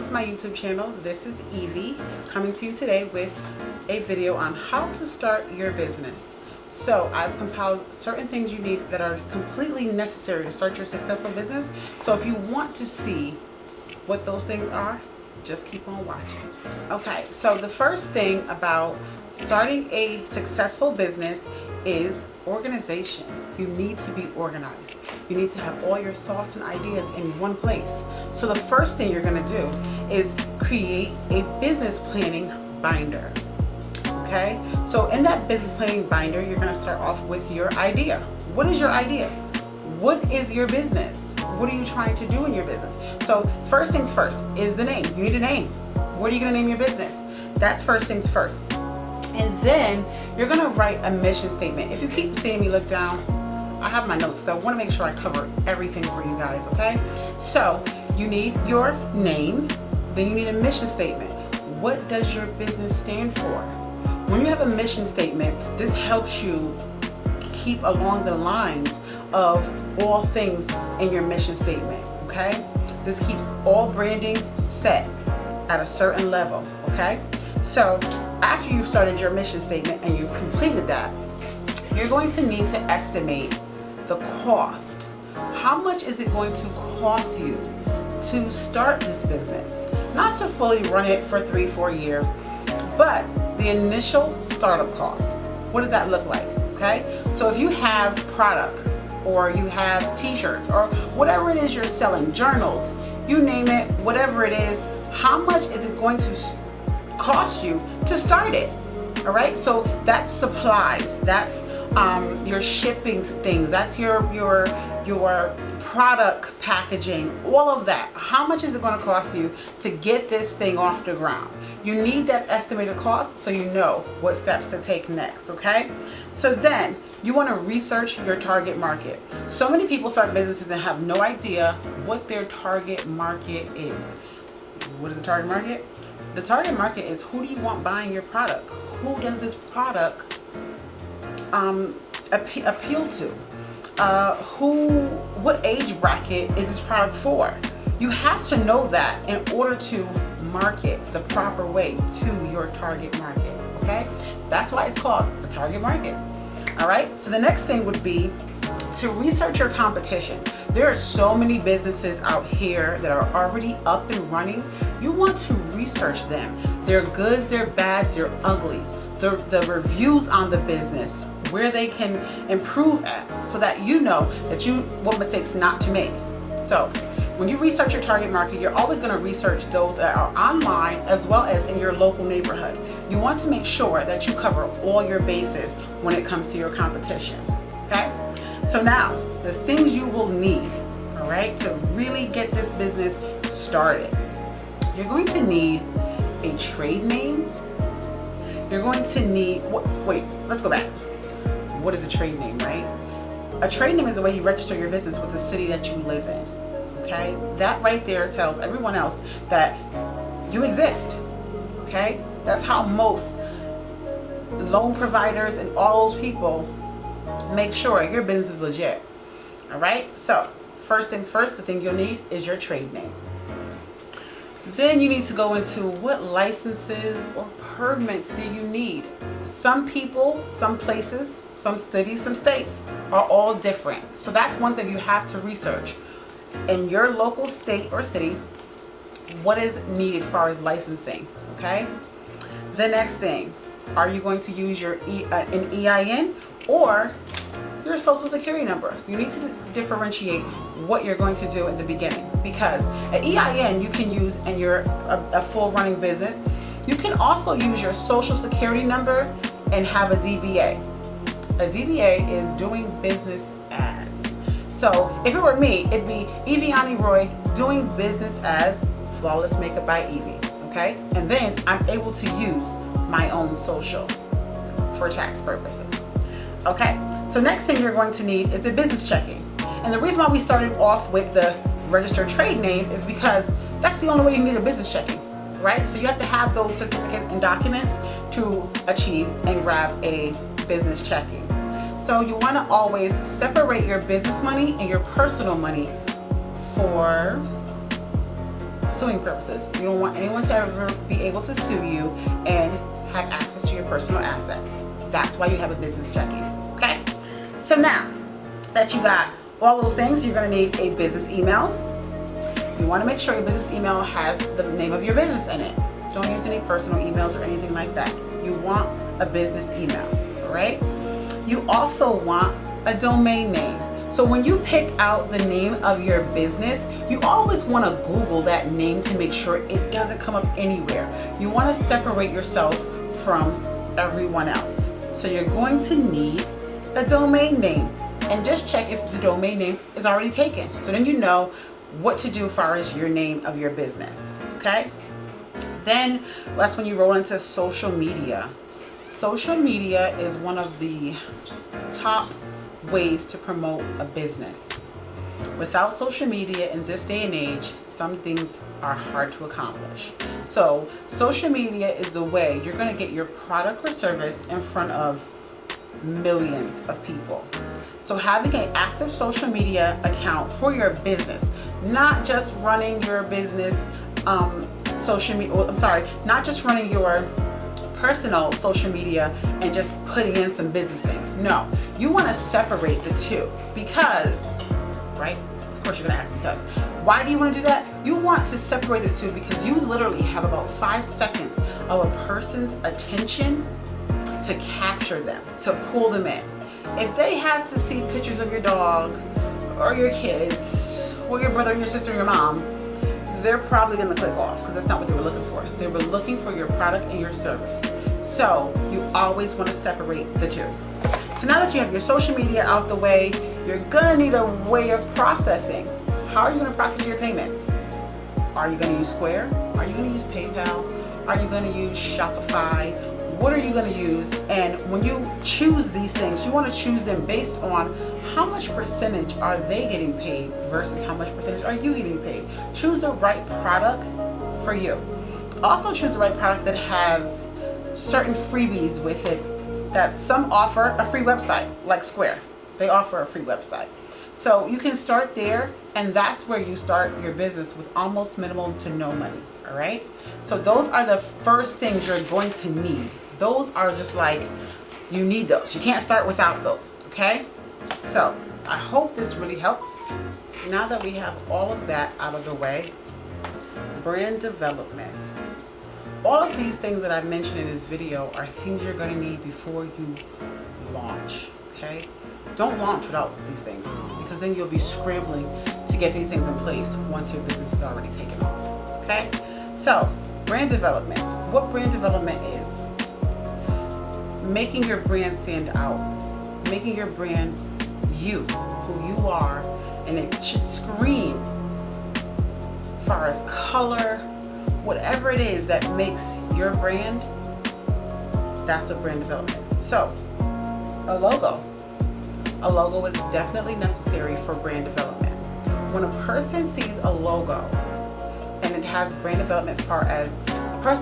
to my YouTube channel. This is Evie coming to you today with a video on how to start your business. So I've compiled certain things you need that are completely necessary to start your successful business. So if you want to see what those things are, just keep on watching. Okay, so the first thing about starting a successful business is organization. You need to be organized. You need to have all your thoughts and ideas in one place. So the first thing you're going to do is create a business planning binder. Okay? So in that business planning binder, you're going to start off with your idea. What is your idea? What is your business? What are you trying to do in your business? So first things first is the name. You need a name. What are you going to name your business? That's first things first. And then you're going to write a mission statement. If you keep seeing me look down, I have my notes, so I want to make sure I cover everything for you guys, okay? So you need your name, then you need a mission statement. What does your business stand for? When you have a mission statement, this helps you keep along the lines of all things in your mission statement, okay? This keeps all branding set at a certain level, okay? So after you've started your mission statement and you've completed that, you're going to need to estimate the cost. How much is it going to cost you to start this business? Not to fully run it for 3-4 years, but the initial startup cost. What does that look like? Okay, so if you have product or you have t-shirts or whatever it is you're selling, journals, you name it, whatever it is, how much is it going to cost you to start it? All right, so that's supplies, that's your shipping things, that's your product packaging, all of that. How much is it going to cost you to get this thing off the ground? You need that estimated cost so you know what steps to take next, okay? So then you want to research your target market. So many people start businesses and have no idea what their target market is. What is the target market? The target market is, who do you want buying your product? Who does this product appeal to? What age bracket is this product for? You have to know that in order to market the proper way to your target market, okay? That's why it's called the target market. All right, so the next thing would be to research your competition. There are so many businesses out here that are already up and running. You want to research them. Their goods, their bads, their uglies, the reviews on the business, where they can improve at, so that you know what mistakes not to make. So when you research your target market, you're always going to research those that are online as well as in your local neighborhood. You want to make sure that you cover all your bases when it comes to your competition, okay? So now, the things you will need, all right, to really get this business started. You're going to need a trade name. You're going to need, wait, let's go back. What is a trade name, right? A trade name is the way you register your business with the city that you live in, okay? That right there tells everyone else that you exist, okay? That's how most loan providers and all those people make sure your business is legit. All right, so first things first, the thing you'll need is your trade name. Then you need to go into what licenses or permits do you need. Some people, some places, some cities, some states are all different. So that's one thing you have to research. In your local state or city, what is needed as far as licensing, okay? The next thing, are you going to use your an EIN or your social security number? You need to differentiate what you're going to do in the beginning, because an EIN you can use in a full running business. You can also use your social security number and have a DBA. A DBA is doing business as. So if it were me, it'd be Eviani Roy doing business as Flawless Makeup by Evie, okay? And then I'm able to use my own social for tax purposes. Okay, so next thing you're going to need is a business checking. And the reason why we started off with the registered trade name is because that's the only way you need a business checking, right? So you have to have those certificates and documents to achieve and grab a business checking. So you want to always separate your business money and your personal money for suing purposes. You don't want anyone to ever be able to sue you and have access to your personal assets. That's why you have a business checking, okay? So now that you got all those things, you're gonna need a business email. You wanna make sure your business email has the name of your business in it. Don't use any personal emails or anything like that. You want a business email, all right? You also want a domain name. So when you pick out the name of your business, you always want to Google that name to make sure it doesn't come up anywhere. You want to separate yourself from everyone else. So you're going to need a domain name, and just check if the domain name is already taken. So then you know what to do as far as your name of your business, okay? Then that's when you roll into social media. Social media is one of the top ways to promote a business. Without social media in this day and age, some things are hard to accomplish. So social media is the way you're going to get your product or service in front of millions of people. So having an active social media account for your business, not just running your business not just running your personal social media and just putting in some business things. No, you want to separate the two because, right? Of course you're going to ask because. Why do you want to do that? You want to separate the two because you literally have about 5 seconds of a person's attention to capture them, to pull them in. If they have to see pictures of your dog or your kids or your brother, your sister, your mom, they're probably going to click off because that's not what they were looking for. They were looking for your product and your service. So you always want to separate the two. So now that you have your social media out the way, you're going to need a way of processing. How are you going to process your payments? Are you going to use Square? Are you going to use PayPal? Are you going to use Shopify? What are you going to use? And when you choose these things, you want to choose them based on how much percentage are they getting paid versus how much percentage are you getting paid. Choose the right product for you. Also choose the right product that has certain freebies with it, that some offer a free website, like Square. They offer a free website. So you can start there, and that's where you start your business with almost minimal to no money, all right? So those are the first things you're going to need. Those are just like, you need those. You can't start without those, okay? So I hope this really helps. Now that we have all of that out of the way, brand development. All of these things that I've mentioned in this video are things you're going to need before you launch, okay? Don't launch without these things because then you'll be scrambling to get these things in place once your business is already taken off, okay? So, brand development. What brand development is? Making your brand stand out. Making your brand you, who you are, and it should scream as far as color, whatever it is that makes your brand, that's what brand development is. So, a logo. A logo is definitely necessary for brand development. When a person sees a logo and it has brand development as far as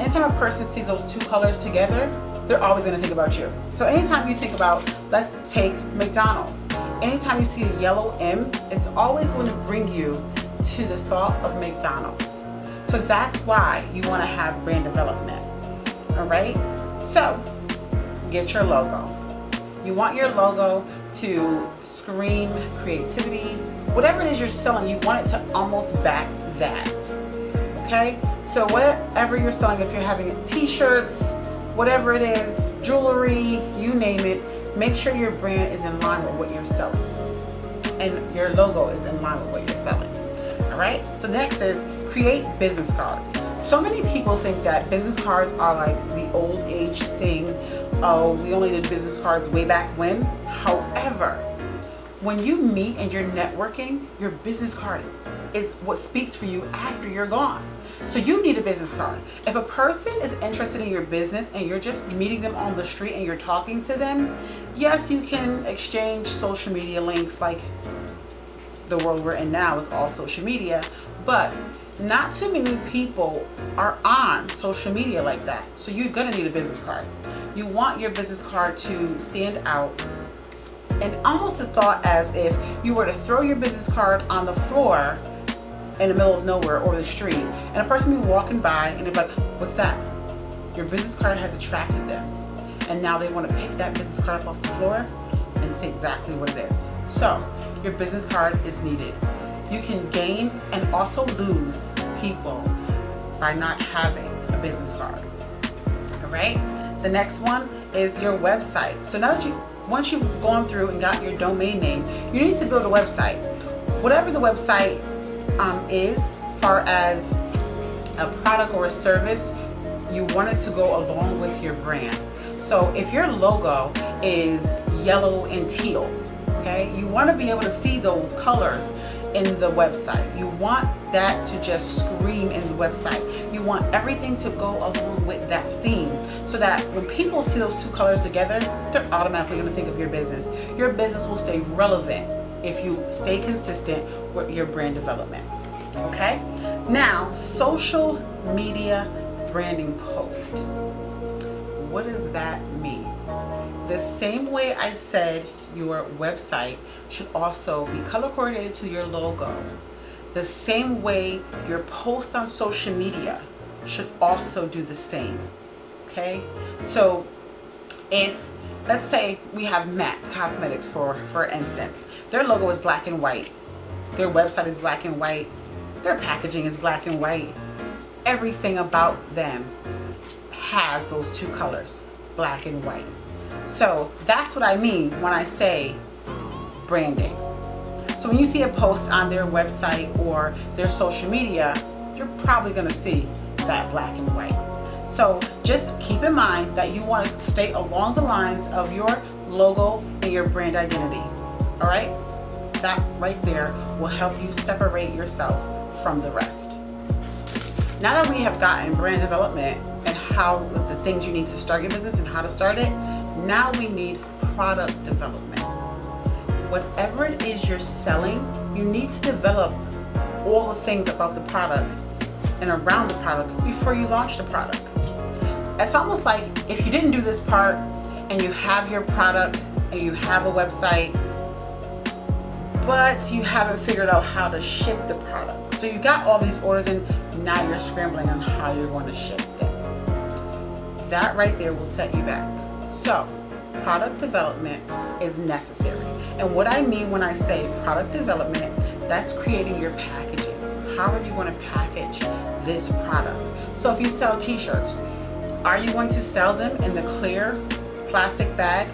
anytime a person sees those two colors together, they're always going to think about you. So anytime you think about, let's take McDonald's. Anytime you see a yellow M, it's always going to bring you to the thought of McDonald's. So that's why you want to have brand development. All right? So get your logo. You want your logo to scream creativity. Whatever it is you're selling, you want it to almost back that. Okay? So whatever you're selling, if you're having t-shirts, whatever it is, jewelry, you name it, make sure your brand is in line with what you're selling. And your logo is in line with what you're selling. All right? So next is create business cards. So many people think that business cards are like the old age thing. Oh, we only did business cards way back when. However, when you meet and you're networking, your business card is what speaks for you after you're gone. So you need a business card. If a person is interested in your business and you're just meeting them on the street and you're talking to them, yes, you can exchange social media links. Like the world we're in now is all social media, but not too many people are on social media like that. So you're gonna need a business card. You want your business card to stand out, and almost a thought as if you were to throw your business card on the floor in the middle of nowhere or the street, and a person be walking by and they're like, what's that? Your business card has attracted them, and now they want to pick that business card up off the floor and see exactly what it is. So your business card is needed. You can gain and also lose people by not having a business card. All right. The next one is your website. So now that once you've gone through and got your domain name, you need to build a website. Whatever the website is, far as a product or a service, you want it to go along with your brand. So if your logo is yellow and teal, okay, you want to be able to see those colors in the website. You want that to just scream in the website. You want everything to go along with that theme, so that when people see those two colors together, they're automatically going to think of your business. Your business will stay relevant if you stay consistent with your brand development. Okay? Now, social media branding post. What does that mean? The same way I said your website should also be color coordinated to your logo, the same way your post on social media should also do the same. Okay? So if, let's say we have MAC Cosmetics for instance, their logo is black and white, their website is black and white, their packaging is black and white, everything about them has those two colors, black and white. So that's what I mean when I say branding. So when you see a post on their website or their social media, you're probably going to see that black and white. So just keep in mind that you want to stay along the lines of your logo and your brand identity. All right? That right there will help you separate yourself from the rest. Now that we have gotten brand development and how the things you need to start your business and how to start it, now we need product development. Whatever it is you're selling, you need to develop all the things about the product and around the product before you launch the product. It's almost like if you didn't do this part and you have your product and you have a website, but you haven't figured out how to ship the product. So you got all these orders and now you're scrambling on how you're going to ship them. That right there will set you back. So product development is necessary. And what I mean when I say product development, that's creating your packaging. How are you going to package this product? So if you sell t-shirts, are you going to sell them in the clear plastic bag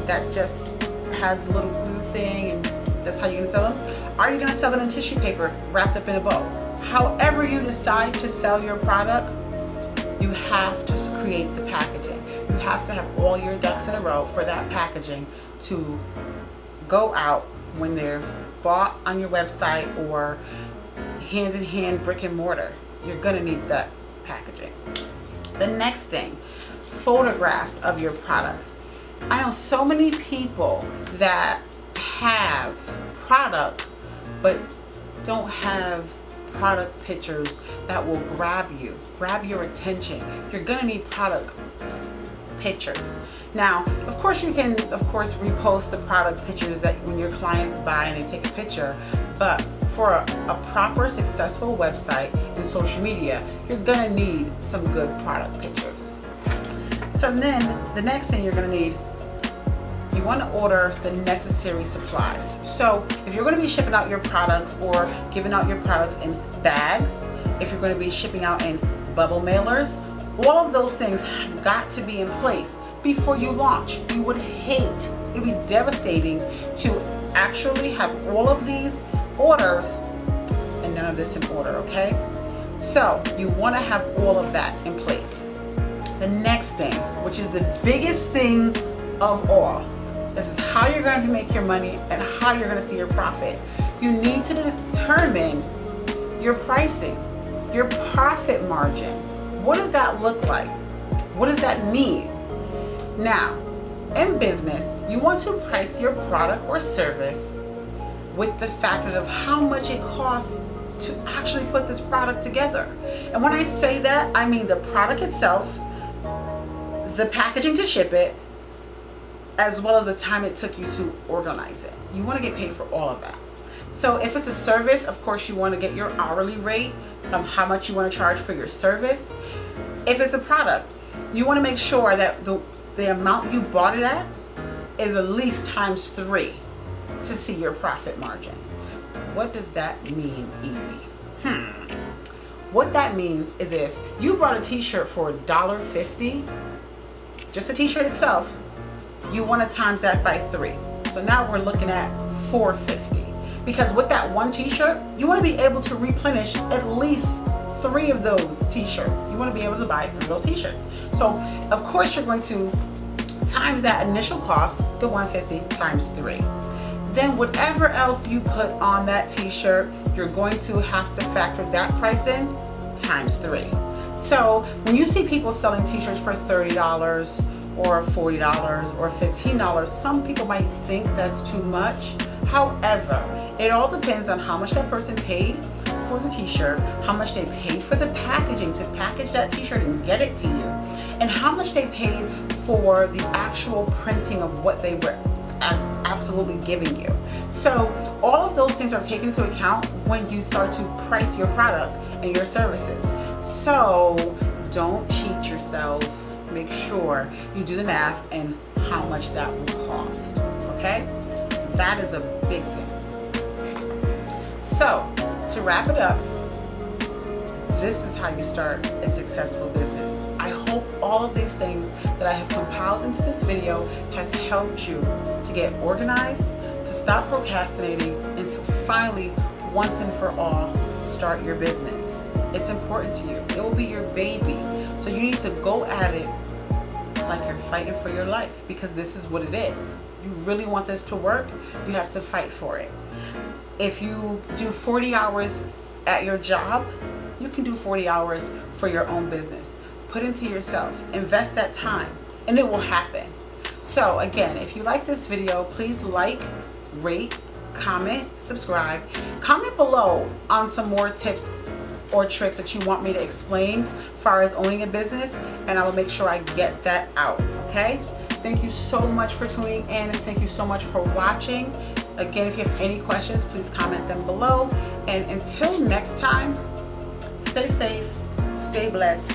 that just has a little glue thing and that's how you're going to sell them? Are you going to sell them in tissue paper wrapped up in a bow? However you decide to sell your product, you have to create the packaging. You have to have all your ducks in a row for that packaging to go out when they're bought on your website or hands in hand, brick and mortar. You're going to need that packaging. The next thing, photographs of your product. I know so many people that have product but don't have product pictures that will grab your attention. You're going to need product pictures. Now, of course, you can, repost the product pictures that when your clients buy and they take a picture, but for a proper, successful website and social media, you're going to need some good product pictures. So then the next thing you're going to need, you want to order the necessary supplies. So if you're going to be shipping out your products or giving out your products in bags, if you're going to be shipping out in bubble mailers, all of those things have got to be in place before you launch. You would hate, it would be devastating to actually have all of these orders and none of this in order, okay? So you want to have all of that in place. The next thing, which is the biggest thing of all, this is how you're going to make your money and how you're going to see your profit. You need to determine your pricing, your profit margin. What does that look like? What does that mean? Now, in business, you want to price your product or service with the factors of how much it costs to actually put this product together. And when I say that, I mean the product itself, the packaging to ship it, as well as the time it took you to organize it. You want to get paid for all of that. So if it's a service, of course you want to get your hourly rate, how much you want to charge for your service. If it's a product, you want to make sure that the amount you bought it at is at least times 3 to see your profit margin. What does that mean, Evie? What that means is if you bought a t-shirt for $1.50, just a t-shirt itself, you want to times that by 3. So now we're looking at $4.50. Because with that one t-shirt, you want to be able to replenish at least 3 of those t-shirts. You want to be able to buy 3 of those t-shirts. So of course you're going to times that initial cost, the $150 times 3. Then whatever else you put on that t-shirt, you're going to have to factor that price in times 3. So when you see people selling t-shirts for $30 or $40 or $15, some people might think that's too much. However, it all depends on how much that person paid for the t-shirt, how much they paid for the packaging to package that t-shirt and get it to you, and how much they paid for the actual printing of what they were absolutely giving you. So all of those things are taken into account when you start to price your product and your services. So don't cheat yourself. Make sure you do the math and how much that will cost. Okay? That is a big thing. So to wrap it up, this is how you start a successful business. I hope all of these things that I have compiled into this video has helped you to get organized, to stop procrastinating, and to finally, once and for all, start your business. It's important to you. It will be your baby. So you need to go at it like you're fighting for your life, because this is what it is. You really want this to work, you have to fight for it. If you do 40 hours at your job, you can do 40 hours for your own business. Put into yourself, invest that time, and it will happen. So again, if you like this video, please like, rate, comment, subscribe. Comment below on some more tips or tricks that you want me to explain as far as owning a business, and I will make sure I get that out, okay? Thank you so much for tuning in, and thank you so much for watching. Again, if you have any questions, please comment them below. And until next time, stay safe, stay blessed,